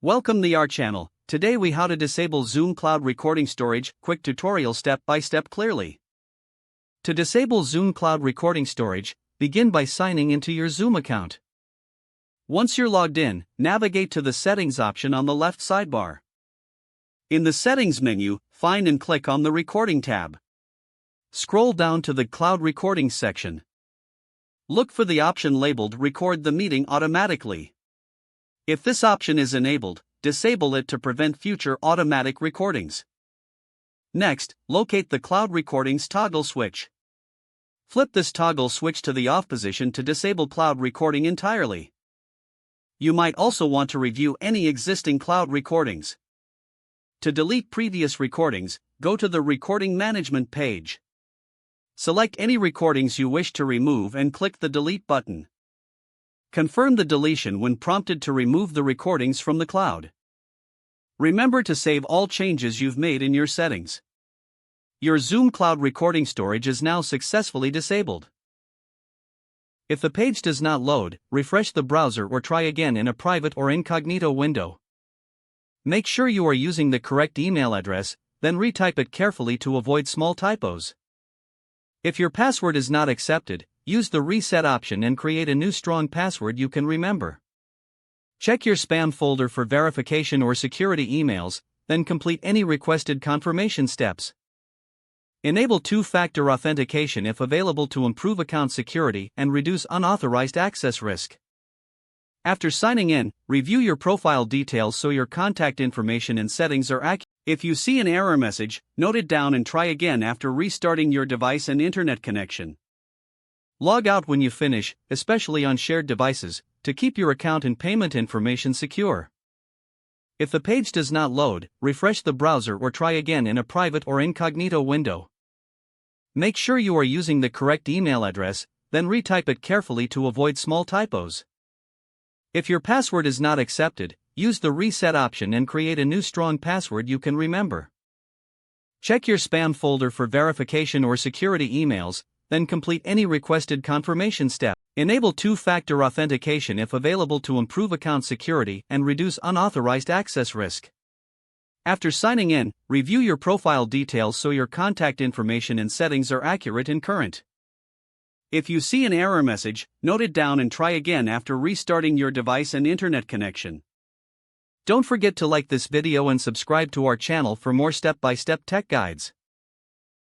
Welcome to our channel. Today we how to disable Zoom Cloud Recording Storage, quick tutorial step by step clearly. To disable Zoom Cloud Recording Storage, begin by signing into your Zoom account. Once you're logged in, navigate to the Settings option on the left sidebar. In the Settings menu, find and click on the Recording tab. Scroll down to the Cloud Recording section. Look for the option labeled Record the meeting automatically. If this option is enabled, disable it to prevent future automatic recordings. Next, locate the Cloud Recordings toggle switch. Flip this toggle switch to the off position to disable cloud recording entirely. You might also want to review any existing cloud recordings. To delete previous recordings, go to the Recording Management page. Select any recordings you wish to remove and click the Delete button. Confirm the deletion when prompted to remove the recordings from the cloud. Remember to save all changes you've made in your settings. Your Zoom Cloud Recording Storage is now successfully disabled. If the page does not load, refresh the browser or try again in a private or incognito window. Make sure you are using the correct email address, then retype it carefully to avoid small typos. If your password is not accepted, use the reset option and create a new strong password you can remember. Check your spam folder for verification or security emails, then complete any requested confirmation steps. Enable two-factor authentication if available to improve account security and reduce unauthorized access risk. After signing in, review your profile details so your contact information and settings are accurate. If you see an error message, note it down and try again after restarting your device and internet connection. Log out when you finish, especially on shared devices, to keep your account and payment information secure. If the page does not load, refresh the browser or try again in a private or incognito window. Make sure you are using the correct email address, then retype it carefully to avoid small typos. If your password is not accepted, use the reset option and create a new strong password you can remember. Check your spam folder for verification or security emails, then complete any requested confirmation step. Enable two-factor authentication if available to improve account security and reduce unauthorized access risk. After signing in, review your profile details so your contact information and settings are accurate and current. If you see an error message, note it down and try again after restarting your device and internet connection. Don't forget to like this video and subscribe to our channel for more step-by-step tech guides.